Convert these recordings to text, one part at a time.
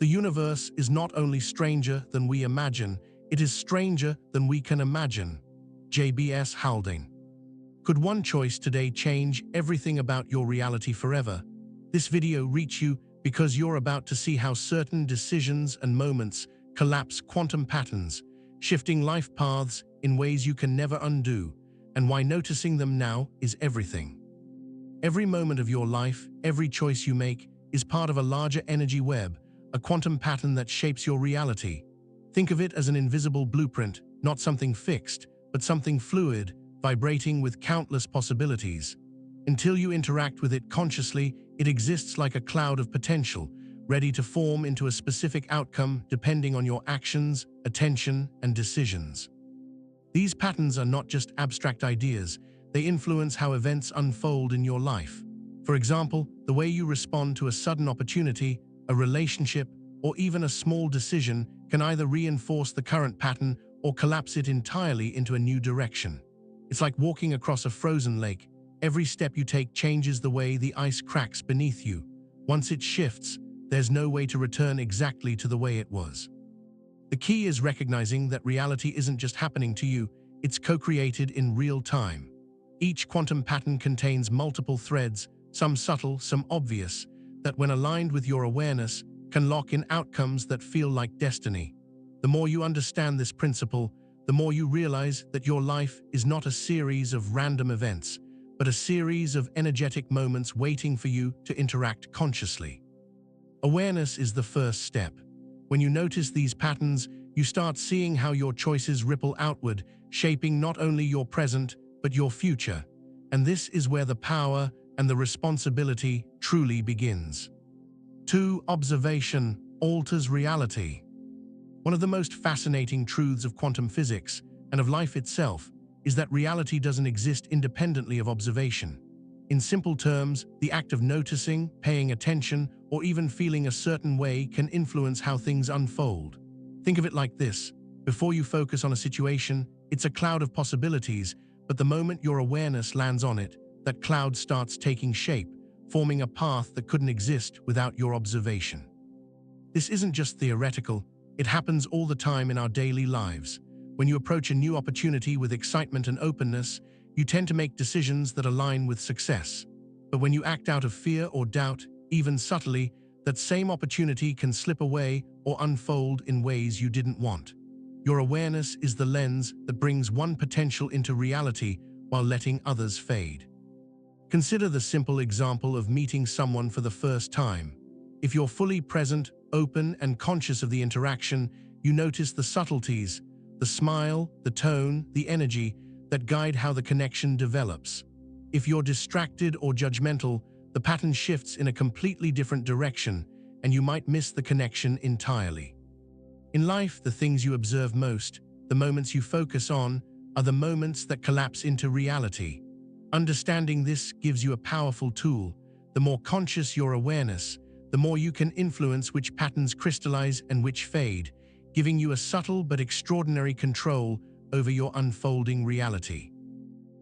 The universe is not only stranger than we imagine, it is stranger than we can imagine. J.B.S. Haldane. Could one choice today change everything about your reality forever? This video reached you because you're about to see how certain decisions and moments collapse quantum patterns, shifting life paths in ways you can never undo, and why noticing them now is everything. Every moment of your life, every choice you make, is part of a larger energy web, a quantum pattern that shapes your reality. Think of it as an invisible blueprint, not something fixed, but something fluid, vibrating with countless possibilities. Until you interact with it consciously, it exists like a cloud of potential, ready to form into a specific outcome depending on your actions, attention, and decisions. These patterns are not just abstract ideas, they influence how events unfold in your life. For example, the way you respond to a sudden opportunity, a relationship, or even a small decision can either reinforce the current pattern or collapse it entirely into a new direction. It's like walking across a frozen lake. Every step you take changes the way the ice cracks beneath you. Once it shifts, there's no way to return exactly to the way it was. The key is recognizing that reality isn't just happening to you, it's co-created in real time. Each quantum pattern contains multiple threads, some subtle, some obvious, that when aligned with your awareness, can lock in outcomes that feel like destiny. The more you understand this principle, the more you realize that your life is not a series of random events, but a series of energetic moments waiting for you to interact consciously. Awareness is the first step. When you notice these patterns, you start seeing how your choices ripple outward, shaping not only your present, but your future. And this is where the power and the responsibility truly begins. 2. Observation alters reality. One of the most fascinating truths of quantum physics and of life itself is that reality doesn't exist independently of observation. In simple terms, the act of noticing, paying attention, or even feeling a certain way can influence how things unfold. Think of it like this. Before you focus on a situation, it's a cloud of possibilities, but the moment your awareness lands on it, that cloud starts taking shape, forming a path that couldn't exist without your observation. This isn't just theoretical, it happens all the time in our daily lives. When you approach a new opportunity with excitement and openness, you tend to make decisions that align with success. But when you act out of fear or doubt, even subtly, that same opportunity can slip away or unfold in ways you didn't want. Your awareness is the lens that brings one potential into reality while letting others fade. Consider the simple example of meeting someone for the first time. If you're fully present, open, and conscious of the interaction, you notice the subtleties, the smile, the tone, the energy that guide how the connection develops. If you're distracted or judgmental, the pattern shifts in a completely different direction, and you might miss the connection entirely. In life, the things you observe most, the moments you focus on, are the moments that collapse into reality. Understanding this gives you a powerful tool. The more conscious your awareness, the more you can influence which patterns crystallize and which fade, giving you a subtle but extraordinary control over your unfolding reality.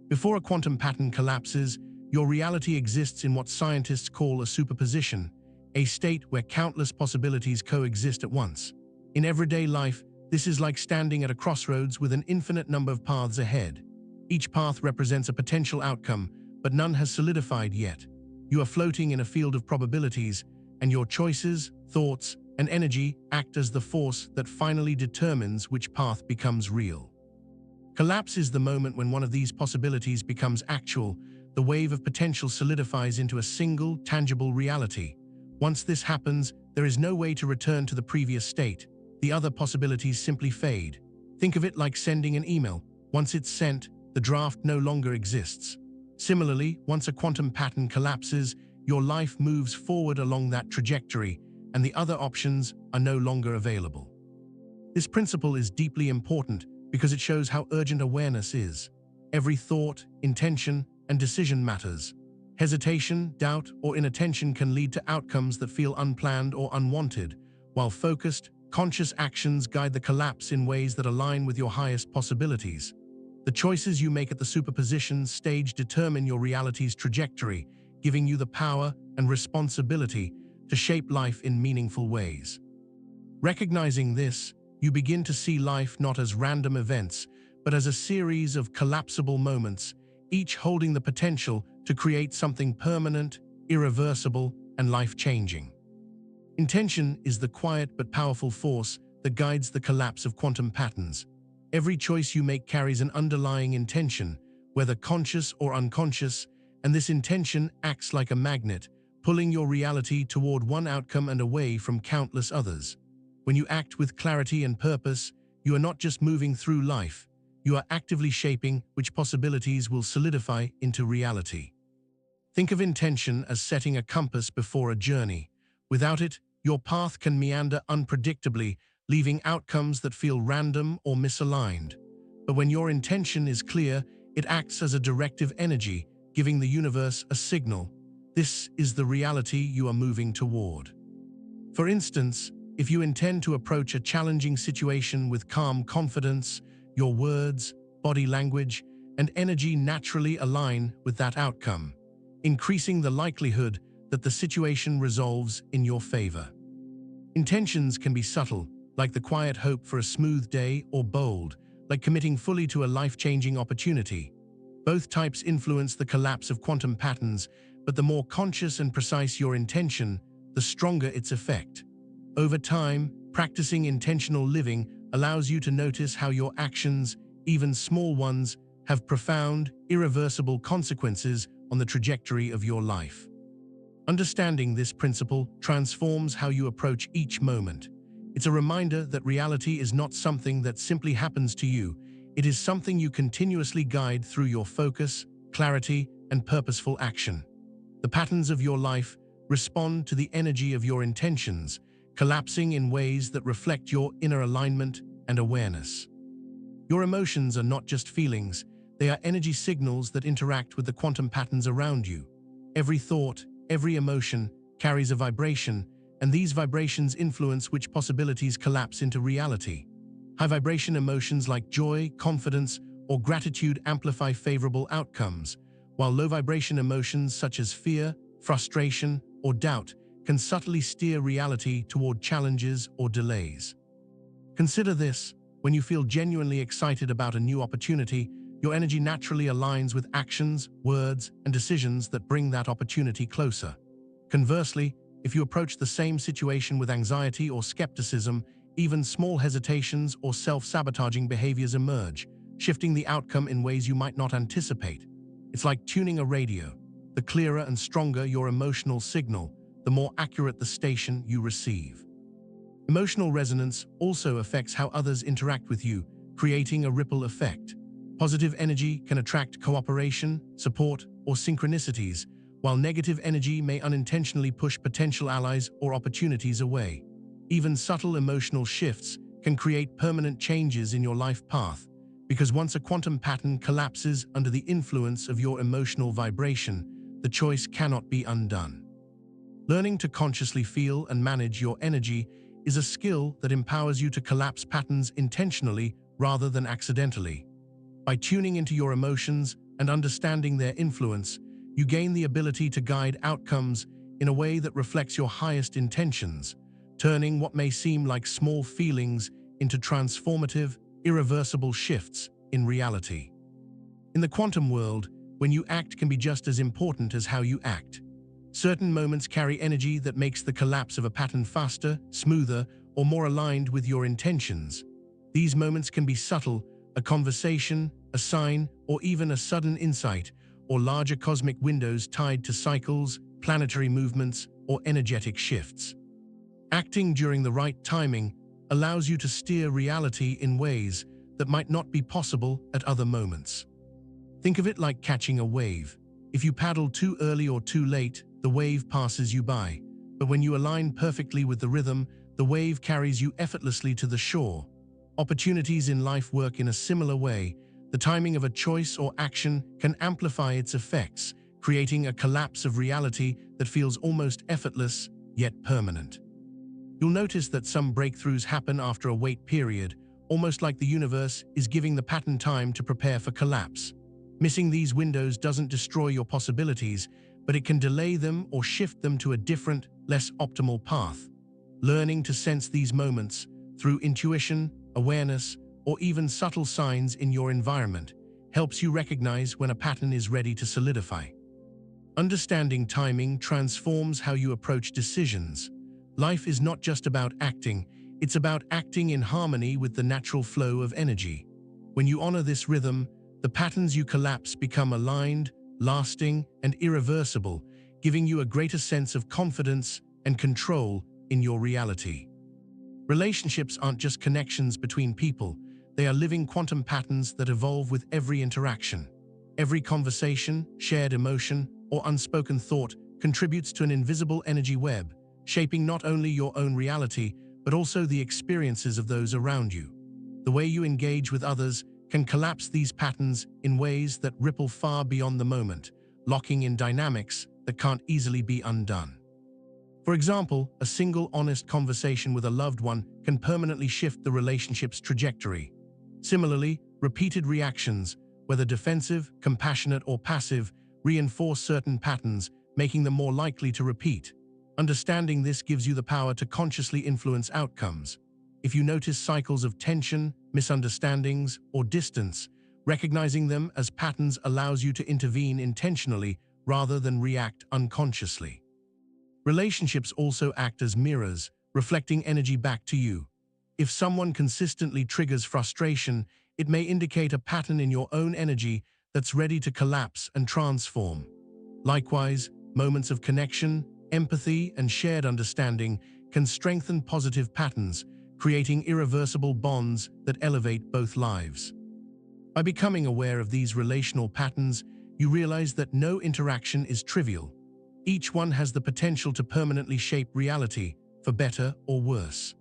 Before a quantum pattern collapses, your reality exists in what scientists call a superposition, a state where countless possibilities coexist at once. In everyday life, this is like standing at a crossroads with an infinite number of paths ahead. Each path represents a potential outcome, but none has solidified yet. You are floating in a field of probabilities, and your choices, thoughts, and energy act as the force that finally determines which path becomes real. Collapse is the moment when one of these possibilities becomes actual. The wave of potential solidifies into a single, tangible reality. Once this happens, there is no way to return to the previous state. The other possibilities simply fade. Think of it like sending an email. Once it's sent, the draft no longer exists. Similarly, once a quantum pattern collapses, your life moves forward along that trajectory, and the other options are no longer available. This principle is deeply important because it shows how urgent awareness is. Every thought, intention, and decision matters. Hesitation, doubt, or inattention can lead to outcomes that feel unplanned or unwanted, while focused, conscious actions guide the collapse in ways that align with your highest possibilities. The choices you make at the superposition stage determine your reality's trajectory, giving you the power and responsibility to shape life in meaningful ways. Recognizing this, you begin to see life not as random events, but as a series of collapsible moments, each holding the potential to create something permanent, irreversible, and life-changing. Intention is the quiet but powerful force that guides the collapse of quantum patterns. Every choice you make carries an underlying intention, whether conscious or unconscious, and this intention acts like a magnet, pulling your reality toward one outcome and away from countless others. When you act with clarity and purpose, you are not just moving through life, you are actively shaping which possibilities will solidify into reality. Think of intention as setting a compass before a journey. Without it, your path can meander unpredictably, leaving outcomes that feel random or misaligned. But when your intention is clear, it acts as a directive energy, giving the universe a signal. This is the reality you are moving toward. For instance, if you intend to approach a challenging situation with calm confidence, your words, body language, and energy naturally align with that outcome, increasing the likelihood that the situation resolves in your favor. Intentions can be subtle, like the quiet hope for a smooth day, or bold, like committing fully to a life-changing opportunity. Both types influence the collapse of quantum patterns, but the more conscious and precise your intention, the stronger its effect. Over time, practicing intentional living allows you to notice how your actions, even small ones, have profound, irreversible consequences on the trajectory of your life. Understanding this principle transforms how you approach each moment. It's a reminder that reality is not something that simply happens to you. It is something you continuously guide through your focus, clarity, and purposeful action. The patterns of your life respond to the energy of your intentions, collapsing in ways that reflect your inner alignment and awareness. Your emotions are not just feelings, they are energy signals that interact with the quantum patterns around you. Every thought, every emotion carries a vibration, and these vibrations influence which possibilities collapse into reality. High-vibration emotions like joy, confidence, or gratitude amplify favorable outcomes, while low-vibration emotions such as fear, frustration, or doubt can subtly steer reality toward challenges or delays. Consider this: when you feel genuinely excited about a new opportunity, your energy naturally aligns with actions, words, and decisions that bring that opportunity closer. Conversely, if you approach the same situation with anxiety or skepticism, even small hesitations or self-sabotaging behaviors emerge, shifting the outcome in ways you might not anticipate. It's like tuning a radio. The clearer and stronger your emotional signal, the more accurate the station you receive. Emotional resonance also affects how others interact with you, creating a ripple effect. Positive energy can attract cooperation, support, or synchronicities, while negative energy may unintentionally push potential allies or opportunities away. Even subtle emotional shifts can create permanent changes in your life path, because once a quantum pattern collapses under the influence of your emotional vibration, the choice cannot be undone. Learning to consciously feel and manage your energy is a skill that empowers you to collapse patterns intentionally rather than accidentally. By tuning into your emotions and understanding their influence, you gain the ability to guide outcomes in a way that reflects your highest intentions, turning what may seem like small feelings into transformative, irreversible shifts in reality. In the quantum world, when you act can be just as important as how you act. Certain moments carry energy that makes the collapse of a pattern faster, smoother, or more aligned with your intentions. These moments can be subtle: a conversation, a sign, or even a sudden insight, or larger cosmic windows tied to cycles, planetary movements, or energetic shifts. Acting during the right timing allows you to steer reality in ways that might not be possible at other moments. Think of it like catching a wave. If you paddle too early or too late, the wave passes you by. But when you align perfectly with the rhythm, the wave carries you effortlessly to the shore. Opportunities in life work in a similar way. The timing of a choice or action can amplify its effects, creating a collapse of reality that feels almost effortless, yet permanent. You'll notice that some breakthroughs happen after a wait period, almost like the universe is giving the pattern time to prepare for collapse. Missing these windows doesn't destroy your possibilities, but it can delay them or shift them to a different, less optimal path. Learning to sense these moments through intuition, awareness, or even subtle signs in your environment helps you recognize when a pattern is ready to solidify. Understanding timing transforms how you approach decisions. Life is not just about acting, it's about acting in harmony with the natural flow of energy. When you honor this rhythm, the patterns you collapse become aligned, lasting, and irreversible, giving you a greater sense of confidence and control in your reality. Relationships aren't just connections between people, they are living quantum patterns that evolve with every interaction. Every conversation, shared emotion, or unspoken thought contributes to an invisible energy web, shaping not only your own reality, but also the experiences of those around you. The way you engage with others can collapse these patterns in ways that ripple far beyond the moment, locking in dynamics that can't easily be undone. For example, a single honest conversation with a loved one can permanently shift the relationship's trajectory. Similarly, repeated reactions, whether defensive, compassionate, or passive, reinforce certain patterns, making them more likely to repeat. Understanding this gives you the power to consciously influence outcomes. If you notice cycles of tension, misunderstandings, or distance, recognizing them as patterns allows you to intervene intentionally rather than react unconsciously. Relationships also act as mirrors, reflecting energy back to you. If someone consistently triggers frustration, it may indicate a pattern in your own energy that's ready to collapse and transform. Likewise, moments of connection, empathy, and shared understanding can strengthen positive patterns, creating irreversible bonds that elevate both lives. By becoming aware of these relational patterns, you realize that no interaction is trivial. Each one has the potential to permanently shape reality, for better or worse.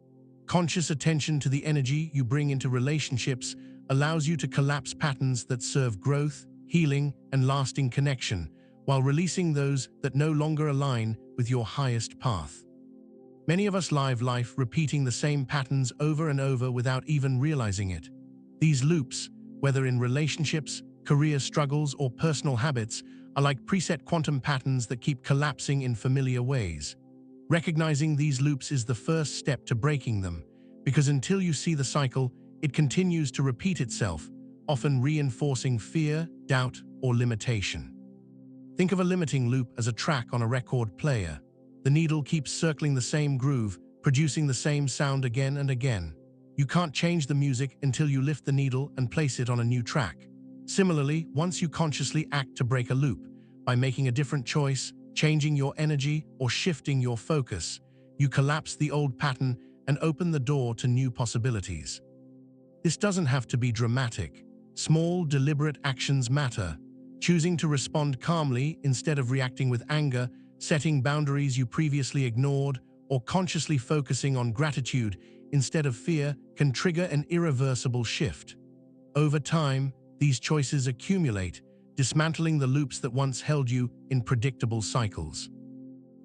Conscious attention to the energy you bring into relationships allows you to collapse patterns that serve growth, healing, and lasting connection, while releasing those that no longer align with your highest path. Many of us live life repeating the same patterns over and over without even realizing it. These loops, whether in relationships, career struggles, or personal habits, are like preset quantum patterns that keep collapsing in familiar ways. Recognizing these loops is the first step to breaking them, because until you see the cycle, it continues to repeat itself, often reinforcing fear, doubt, or limitation. Think of a limiting loop as a track on a record player. The needle keeps circling the same groove, producing the same sound again and again. You can't change the music until you lift the needle and place it on a new track. Similarly, once you consciously act to break a loop, by making a different choice, changing your energy, or shifting your focus, you collapse the old pattern and open the door to new possibilities. This doesn't have to be dramatic. Small, deliberate actions matter. Choosing to respond calmly instead of reacting with anger, setting boundaries you previously ignored, or consciously focusing on gratitude instead of fear can trigger an irreversible shift. Over time, these choices accumulate, dismantling the loops that once held you in predictable cycles.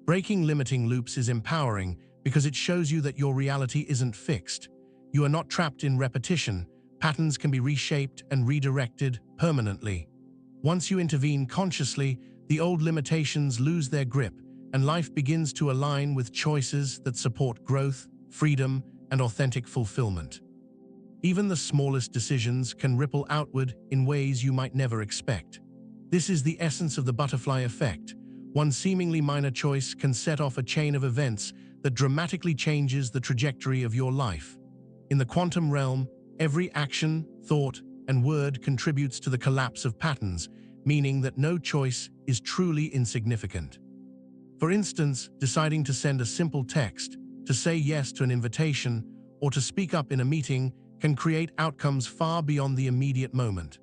Breaking limiting loops is empowering because it shows you that your reality isn't fixed. You are not trapped in repetition. Patterns can be reshaped and redirected permanently. Once you intervene consciously, the old limitations lose their grip, and life begins to align with choices that support growth, freedom, and authentic fulfillment. Even the smallest decisions can ripple outward in ways you might never expect. This is the essence of the butterfly effect. One seemingly minor choice can set off a chain of events that dramatically changes the trajectory of your life. In the quantum realm, every action, thought, and word contributes to the collapse of patterns, meaning that no choice is truly insignificant. For instance, deciding to send a simple text, to say yes to an invitation, or to speak up in a meeting can create outcomes far beyond the immediate moment.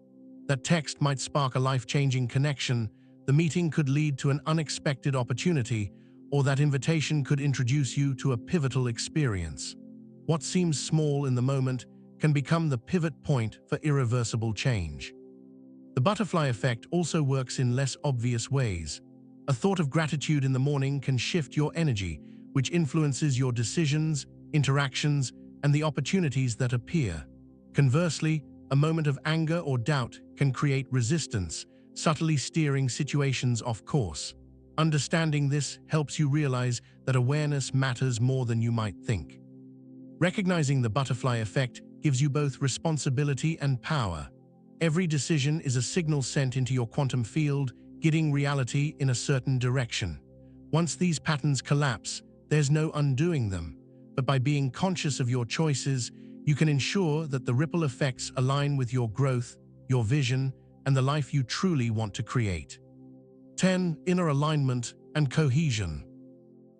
That text might spark a life-changing connection, the meeting could lead to an unexpected opportunity, or that invitation could introduce you to a pivotal experience. What seems small in the moment can become the pivot point for irreversible change. The butterfly effect also works in less obvious ways. A thought of gratitude in the morning can shift your energy, which influences your decisions, interactions, and the opportunities that appear. Conversely, a moment of anger or doubt can create resistance, subtly steering situations off course. Understanding this helps you realize that awareness matters more than you might think. Recognizing the butterfly effect gives you both responsibility and power. Every decision is a signal sent into your quantum field, guiding reality in a certain direction. Once these patterns collapse, there's no undoing them. But by being conscious of your choices, you can ensure that the ripple effects align with your growth, your vision, and the life you truly want to create. 10. Inner alignment and cohesion.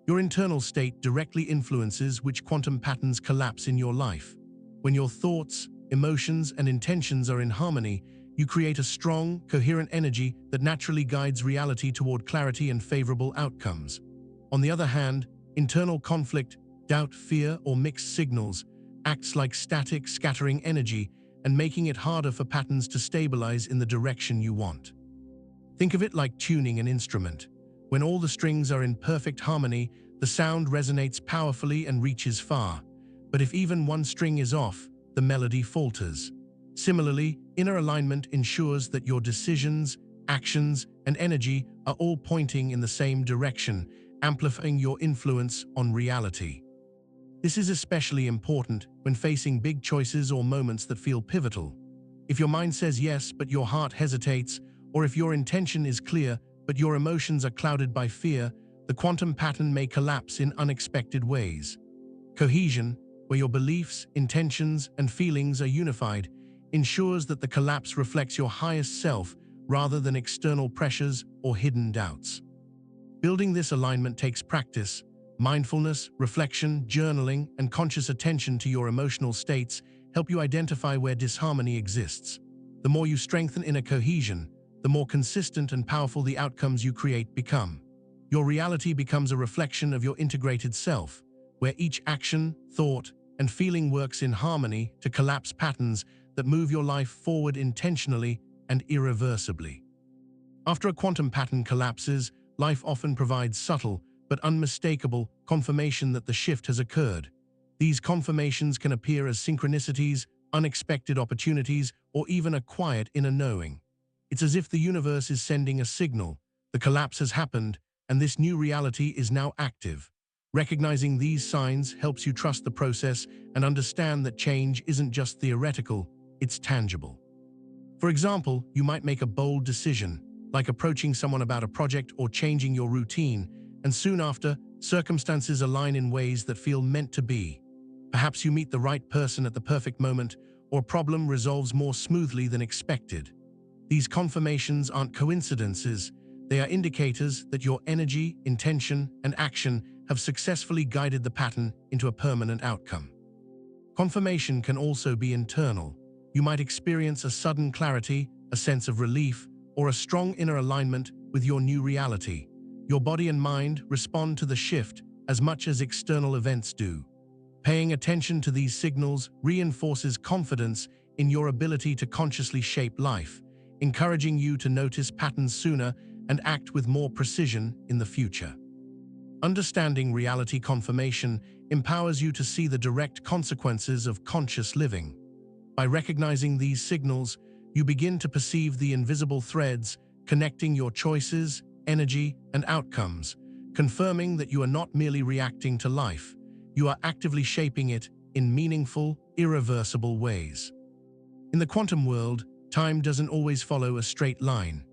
Your internal state directly influences which quantum patterns collapse in your life. When your thoughts, emotions, and intentions are in harmony, you create a strong, coherent energy that naturally guides reality toward clarity and favorable outcomes. On the other hand, internal conflict, doubt, fear, or mixed signals acts like static, scattering energy and making it harder for patterns to stabilize in the direction you want. Think of it like tuning an instrument. When all the strings are in perfect harmony, the sound resonates powerfully and reaches far. But if even one string is off, the melody falters. Similarly, inner alignment ensures that your decisions, actions, and energy are all pointing in the same direction, amplifying your influence on reality. This is especially important when facing big choices or moments that feel pivotal. If your mind says yes, but your heart hesitates, or if your intention is clear, but your emotions are clouded by fear, the quantum pattern may collapse in unexpected ways. Cohesion, where your beliefs, intentions, and feelings are unified, ensures that the collapse reflects your highest self rather than external pressures or hidden doubts. Building this alignment takes practice. Mindfulness, reflection, journaling, and conscious attention to your emotional states help you identify where disharmony exists. The more you strengthen inner cohesion, the more consistent and powerful the outcomes you create become. Your reality becomes a reflection of your integrated self, where each action, thought, and feeling works in harmony to collapse patterns that move your life forward intentionally and irreversibly. After a quantum pattern collapses, life often provides subtle but unmistakable confirmation that the shift has occurred. These confirmations can appear as synchronicities, unexpected opportunities, or even a quiet inner knowing. It's as if the universe is sending a signal. The collapse has happened, and this new reality is now active. Recognizing these signs helps you trust the process and understand that change isn't just theoretical, it's tangible. For example, you might make a bold decision, like approaching someone about a project or changing your routine, and soon after, circumstances align in ways that feel meant to be. Perhaps you meet the right person at the perfect moment, or a problem resolves more smoothly than expected. These confirmations aren't coincidences, they are indicators that your energy, intention, and action have successfully guided the pattern into a permanent outcome. Confirmation can also be internal. You might experience a sudden clarity, a sense of relief, or a strong inner alignment with your new reality. Your body and mind respond to the shift as much as external events do. Paying attention to these signals reinforces confidence in your ability to consciously shape life, encouraging you to notice patterns sooner and act with more precision in the future. Understanding reality confirmation empowers you to see the direct consequences of conscious living. By recognizing these signals, you begin to perceive the invisible threads connecting your choices, energy, and outcomes, confirming that you are not merely reacting to life, you are actively shaping it in meaningful, irreversible ways. In the quantum world, time doesn't always follow a straight line.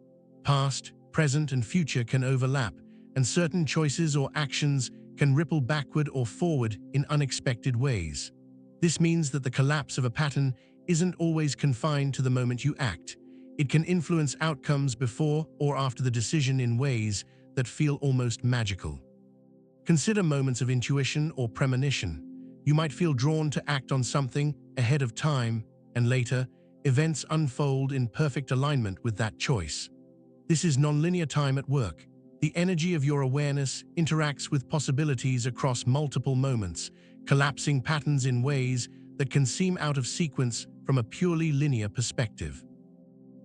Past, present, and future can overlap, and certain choices or actions can ripple backward or forward in unexpected ways. This means that the collapse of a pattern isn't always confined to the moment you act. It can influence outcomes before or after the decision in ways that feel almost magical. Consider moments of intuition or premonition. You might feel drawn to act on something ahead of time, and later, events unfold in perfect alignment with that choice. This is nonlinear time at work. The energy of your awareness interacts with possibilities across multiple moments, collapsing patterns in ways that can seem out of sequence from a purely linear perspective.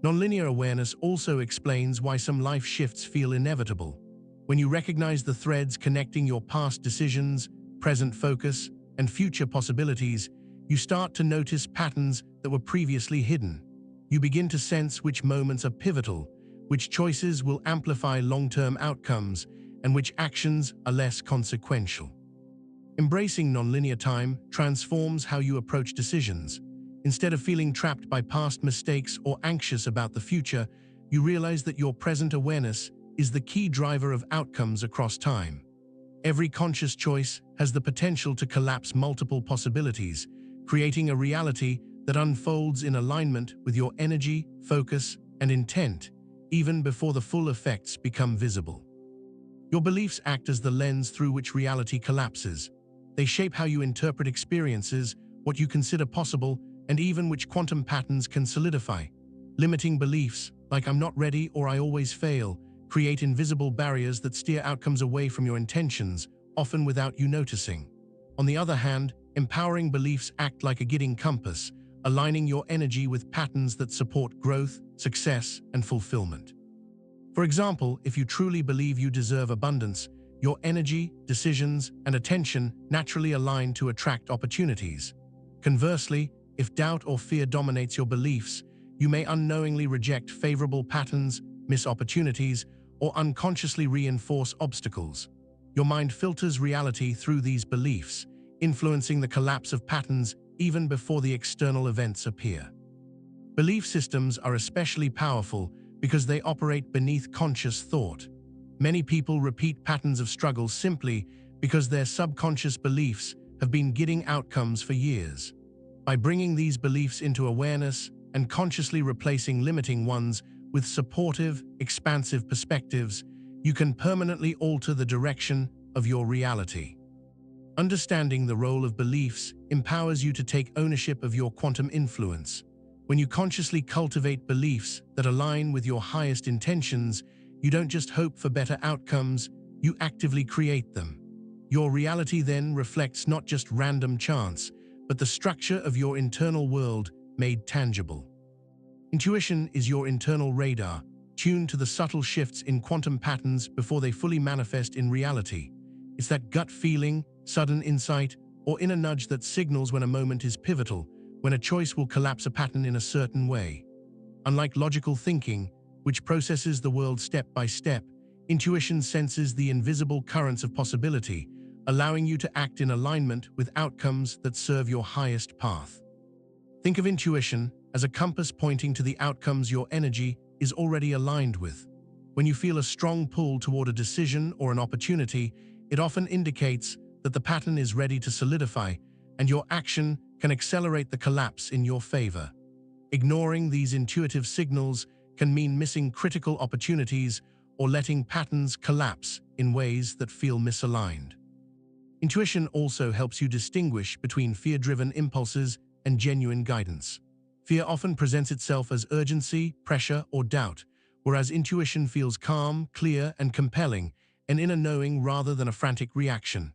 Nonlinear awareness also explains why some life shifts feel inevitable. When you recognize the threads connecting your past decisions, present focus, and future possibilities, you start to notice patterns that were previously hidden. You begin to sense which moments are pivotal, which choices will amplify long-term outcomes, and which actions are less consequential. Embracing nonlinear time transforms how you approach decisions. Instead of feeling trapped by past mistakes or anxious about the future, you realize that your present awareness is the key driver of outcomes across time. Every conscious choice has the potential to collapse multiple possibilities, creating a reality that unfolds in alignment with your energy, focus, and intent, even before the full effects become visible. Your beliefs act as the lens through which reality collapses. They shape how you interpret experiences, what you consider possible, and even which quantum patterns can solidify. Limiting beliefs, like "I'm not ready" or "I always fail," create invisible barriers that steer outcomes away from your intentions, often without you noticing. On the other hand, empowering beliefs act like a guiding compass, aligning your energy with patterns that support growth, success, and fulfillment. For example, if you truly believe you deserve abundance, your energy, decisions, and attention naturally align to attract opportunities. Conversely, if doubt or fear dominates your beliefs, you may unknowingly reject favorable patterns, miss opportunities, or unconsciously reinforce obstacles. Your mind filters reality through these beliefs, influencing the collapse of patterns even before the external events appear. Belief systems are especially powerful because they operate beneath conscious thought. Many people repeat patterns of struggle simply because their subconscious beliefs have been guiding outcomes for years. By bringing these beliefs into awareness and consciously replacing limiting ones with supportive, expansive perspectives, you can permanently alter the direction of your reality. Understanding the role of beliefs empowers you to take ownership of your quantum influence. When you consciously cultivate beliefs that align with your highest intentions, you don't just hope for better outcomes, you actively create them. Your reality then reflects not just random chance, but the structure of your internal world made tangible. Intuition is your internal radar, tuned to the subtle shifts in quantum patterns before they fully manifest in reality. It's that gut feeling, sudden insight, or inner nudge that signals when a moment is pivotal, when a choice will collapse a pattern in a certain way. Unlike logical thinking, which processes the world step by step, intuition senses the invisible currents of possibility, allowing you to act in alignment with outcomes that serve your highest path. Think of intuition as a compass pointing to the outcomes your energy is already aligned with. When you feel a strong pull toward a decision or an opportunity, it often indicates that the pattern is ready to solidify, and your action can accelerate the collapse in your favor. Ignoring these intuitive signals can mean missing critical opportunities or letting patterns collapse in ways that feel misaligned. Intuition also helps you distinguish between fear-driven impulses and genuine guidance. Fear often presents itself as urgency, pressure, or doubt, whereas intuition feels calm, clear, and compelling, an inner knowing rather than a frantic reaction.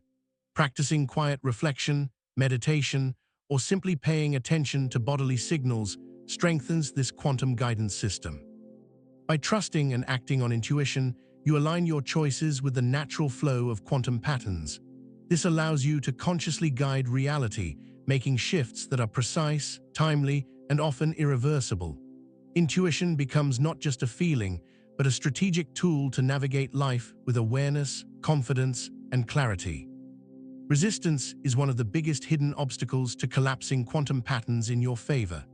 Practicing quiet reflection, meditation, or simply paying attention to bodily signals strengthens this quantum guidance system. By trusting and acting on intuition, you align your choices with the natural flow of quantum patterns. This allows you to consciously guide reality, making shifts that are precise, timely, and often irreversible. Intuition becomes not just a feeling, but a strategic tool to navigate life with awareness, confidence, and clarity. Resistance is one of the biggest hidden obstacles to collapsing quantum patterns in your favor.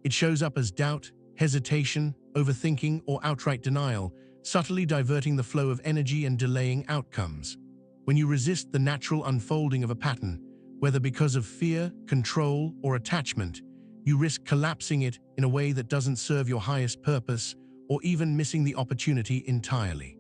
It shows up as doubt, hesitation, overthinking, or outright denial, subtly diverting the flow of energy and delaying outcomes. When you resist the natural unfolding of a pattern, whether because of fear, control, or attachment, you risk collapsing it in a way that doesn't serve your highest purpose, or even missing the opportunity entirely.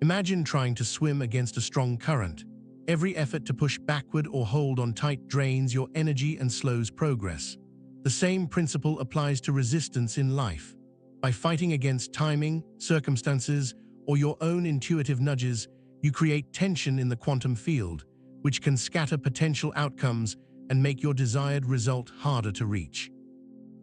Imagine trying to swim against a strong current. Every effort to push backward or hold on tight drains your energy and slows progress. The same principle applies to resistance in life. By fighting against timing, circumstances, or your own intuitive nudges, you create tension in the quantum field, which can scatter potential outcomes and make your desired result harder to reach.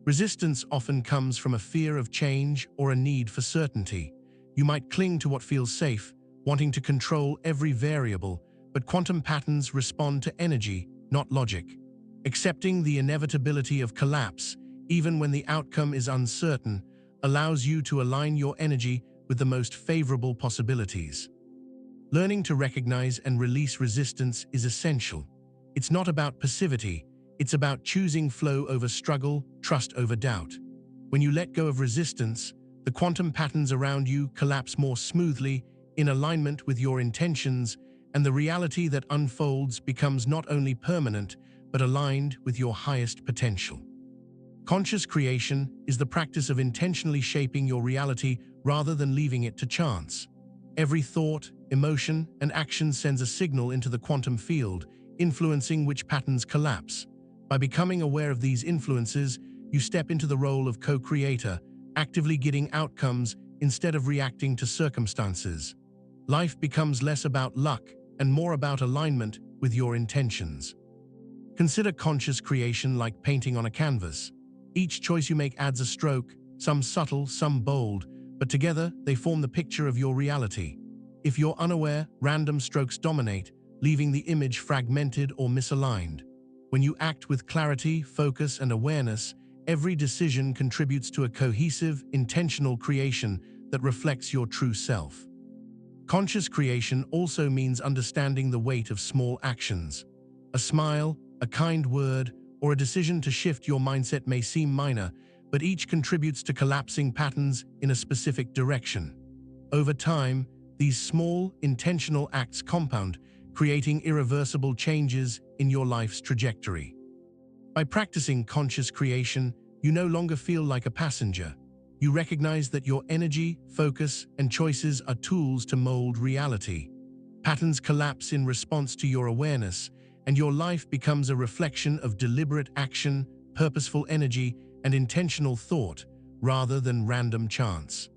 Resistance often comes from a fear of change or a need for certainty. You might cling to what feels safe, wanting to control every variable, but quantum patterns respond to energy, not logic. Accepting the inevitability of collapse, even when the outcome is uncertain, allows you to align your energy with the most favorable possibilities. Learning to recognize and release resistance is essential. It's not about passivity, it's about choosing flow over struggle, trust over doubt. When you let go of resistance, the quantum patterns around you collapse more smoothly, in alignment with your intentions, and the reality that unfolds becomes not only permanent, but aligned with your highest potential. Conscious creation is the practice of intentionally shaping your reality rather than leaving it to chance. Every thought, emotion, and action sends a signal into the quantum field, influencing which patterns collapse. By becoming aware of these influences, you step into the role of co-creator, actively guiding outcomes instead of reacting to circumstances. Life becomes less about luck and more about alignment with your intentions. Consider conscious creation like painting on a canvas. Each choice you make adds a stroke, some subtle, some bold, but together they form the picture of your reality. If you're unaware, random strokes dominate, leaving the image fragmented or misaligned. When you act with clarity, focus, and awareness, every decision contributes to a cohesive, intentional creation that reflects your true self. Conscious creation also means understanding the weight of small actions. A smile, a kind word, or a decision to shift your mindset may seem minor, but each contributes to collapsing patterns in a specific direction. Over time, these small, intentional acts compound, creating irreversible changes in your life's trajectory. By practicing conscious creation, you no longer feel like a passenger. You recognize that your energy, focus, and choices are tools to mold reality. Patterns collapse in response to your awareness, and your life becomes a reflection of deliberate action, purposeful energy, and intentional thought, rather than random chance.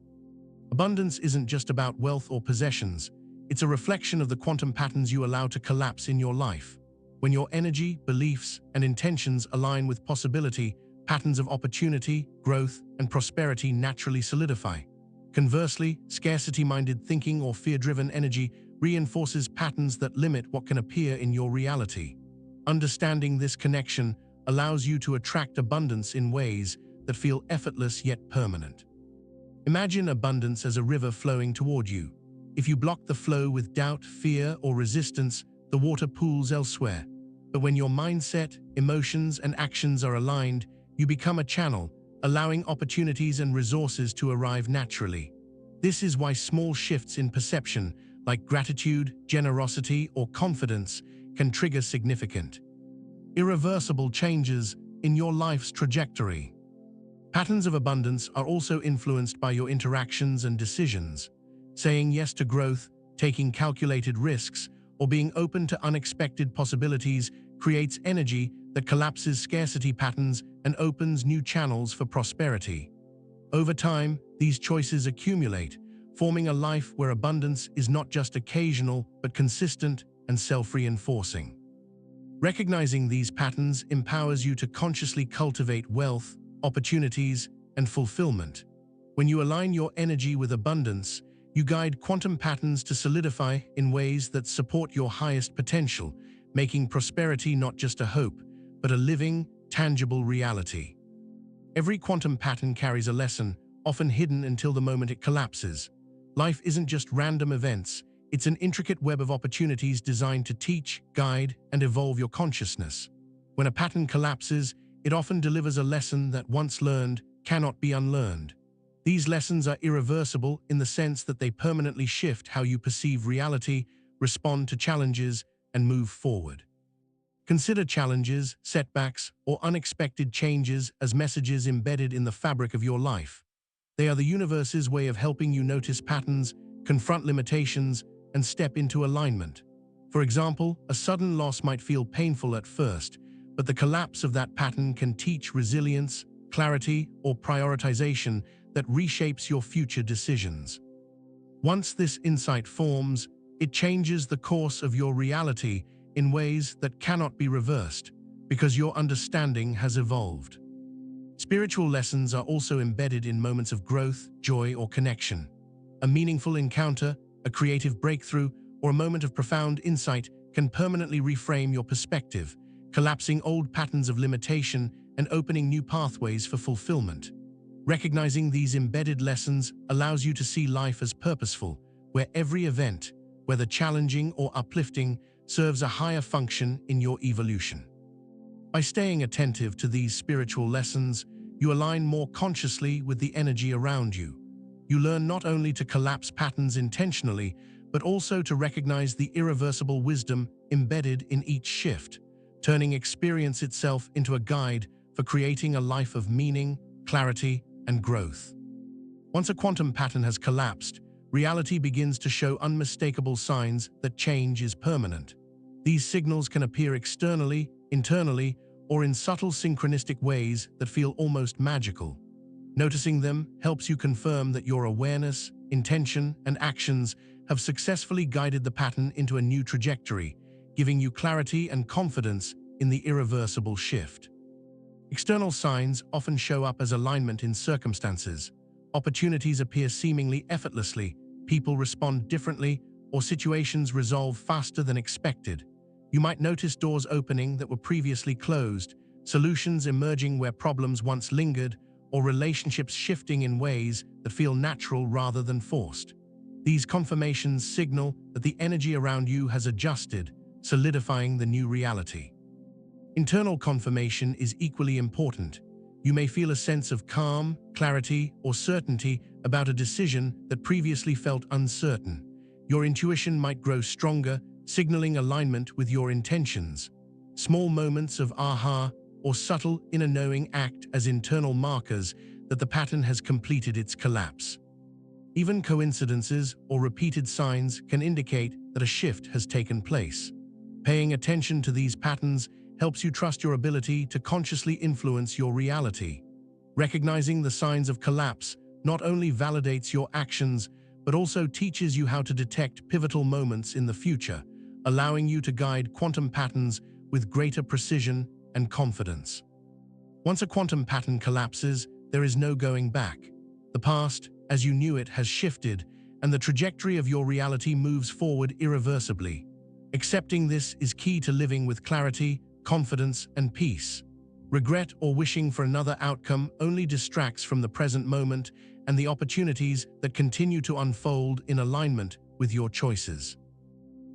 Abundance isn't just about wealth or possessions. It's a reflection of the quantum patterns you allow to collapse in your life. When your energy, beliefs, and intentions align with possibility, patterns of opportunity, growth, and prosperity naturally solidify. Conversely, scarcity-minded thinking or fear-driven energy reinforces patterns that limit what can appear in your reality. Understanding this connection allows you to attract abundance in ways that feel effortless yet permanent. Imagine abundance as a river flowing toward you. If you block the flow with doubt, fear, or resistance, the water pools elsewhere. But when your mindset, emotions, and actions are aligned, you become a channel, allowing opportunities and resources to arrive naturally. This is why small shifts in perception, like gratitude, generosity, or confidence, can trigger significant, irreversible changes in your life's trajectory. Patterns of abundance are also influenced by your interactions and decisions. Saying yes to growth, taking calculated risks, or being open to unexpected possibilities creates energy that collapses scarcity patterns and opens new channels for prosperity. Over time, these choices accumulate, forming a life where abundance is not just occasional but consistent and self-reinforcing. Recognizing these patterns empowers you to consciously cultivate wealth, opportunities, and fulfillment. When you align your energy with abundance, you guide quantum patterns to solidify in ways that support your highest potential, making prosperity not just a hope, but a living, tangible reality. Every quantum pattern carries a lesson, often hidden until the moment it collapses. Life isn't just random events, it's an intricate web of opportunities designed to teach, guide, and evolve your consciousness. When a pattern collapses, it often delivers a lesson that once learned cannot be unlearned. These lessons are irreversible in the sense that they permanently shift how you perceive reality, respond to challenges, and move forward. Consider challenges, setbacks, or unexpected changes as messages embedded in the fabric of your life. They are the universe's way of helping you notice patterns, confront limitations, and step into alignment. For example, a sudden loss might feel painful at first, but the collapse of that pattern can teach resilience, clarity, or prioritization that reshapes your future decisions. Once this insight forms, it changes the course of your reality in ways that cannot be reversed, because your understanding has evolved. Spiritual lessons are also embedded in moments of growth, joy, or connection. A meaningful encounter, a creative breakthrough, or a moment of profound insight can permanently reframe your perspective, collapsing old patterns of limitation and opening new pathways for fulfillment. Recognizing these embedded lessons allows you to see life as purposeful, where every event, whether challenging or uplifting, serves a higher function in your evolution. By staying attentive to these spiritual lessons, you align more consciously with the energy around you. You learn not only to collapse patterns intentionally, but also to recognize the irreversible wisdom embedded in each shift, turning experience itself into a guide for creating a life of meaning, clarity, and growth. Once a quantum pattern has collapsed, reality begins to show unmistakable signs that change is permanent. These signals can appear externally, internally, or in subtle synchronistic ways that feel almost magical. Noticing them helps you confirm that your awareness, intention, and actions have successfully guided the pattern into a new trajectory, giving you clarity and confidence in the irreversible shift. External signs often show up as alignment in circumstances. Opportunities appear seemingly effortlessly, people respond differently, or situations resolve faster than expected. You might notice doors opening that were previously closed, solutions emerging where problems once lingered, or relationships shifting in ways that feel natural rather than forced. These confirmations signal that the energy around you has adjusted, solidifying the new reality. Internal confirmation is equally important. You may feel a sense of calm, clarity, or certainty about a decision that previously felt uncertain. Your intuition might grow stronger, signaling alignment with your intentions. Small moments of aha or subtle inner knowing act as internal markers that the pattern has completed its collapse. Even coincidences or repeated signs can indicate that a shift has taken place. Paying attention to these patterns helps you trust your ability to consciously influence your reality. Recognizing the signs of collapse not only validates your actions, but also teaches you how to detect pivotal moments in the future, allowing you to guide quantum patterns with greater precision and confidence. Once a quantum pattern collapses, there is no going back. The past, as you knew it, has shifted, and the trajectory of your reality moves forward irreversibly. Accepting this is key to living with clarity, confidence, and peace. Regret or wishing for another outcome only distracts from the present moment and the opportunities that continue to unfold in alignment with your choices.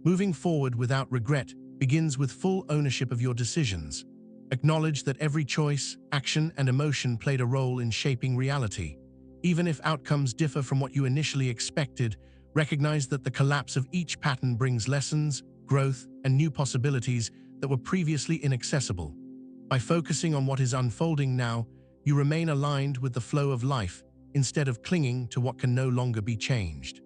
Moving forward without regret begins with full ownership of your decisions. Acknowledge that every choice, action, and emotion played a role in shaping reality. Even if outcomes differ from what you initially expected, recognize that the collapse of each pattern brings lessons, growth, and new possibilities that were previously inaccessible. By focusing on what is unfolding now, you remain aligned with the flow of life instead of clinging to what can no longer be changed.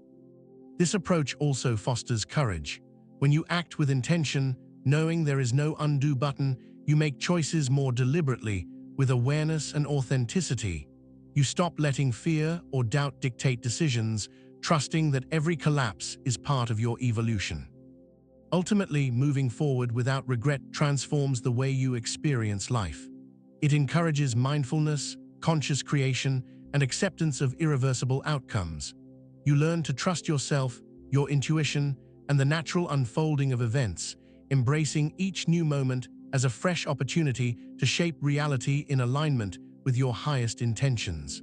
This approach also fosters courage. When you act with intention, knowing there is no undo button, you make choices more deliberately, with awareness and authenticity. You stop letting fear or doubt dictate decisions, trusting that every collapse is part of your evolution. Ultimately, moving forward without regret transforms the way you experience life. It encourages mindfulness, conscious creation, and acceptance of irreversible outcomes. You learn to trust yourself, your intuition, and the natural unfolding of events, embracing each new moment as a fresh opportunity to shape reality in alignment with your highest intentions.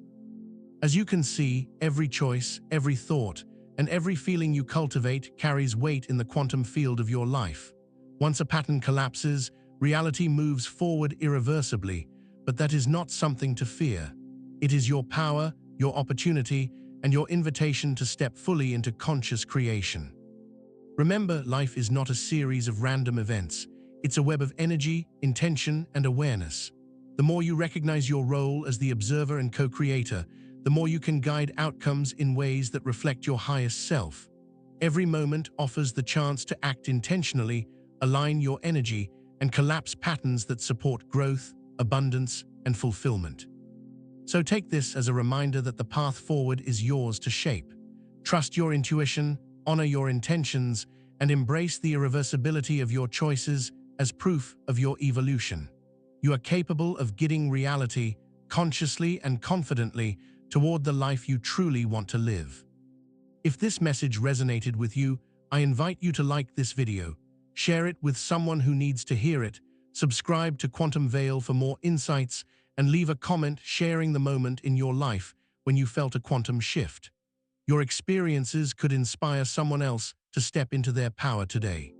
As you can see, every choice, every thought, and every feeling you cultivate carries weight in the quantum field of your life. Once a pattern collapses, reality moves forward irreversibly, but that is not something to fear. It is your power, your opportunity, and your invitation to step fully into conscious creation. Remember, life is not a series of random events. It's a web of energy, intention, and awareness. The more you recognize your role as the observer and co-creator, the more you can guide outcomes in ways that reflect your highest self. Every moment offers the chance to act intentionally, align your energy, and collapse patterns that support growth, abundance, and fulfillment. So take this as a reminder that the path forward is yours to shape. Trust your intuition, honor your intentions, and embrace the irreversibility of your choices as proof of your evolution. You are capable of guiding reality consciously and confidently toward the life you truly want to live. If this message resonated with you, I invite you to like this video, share it with someone who needs to hear it, subscribe to Quantum Veil for more insights, and leave a comment sharing the moment in your life when you felt a quantum shift. Your experiences could inspire someone else to step into their power today.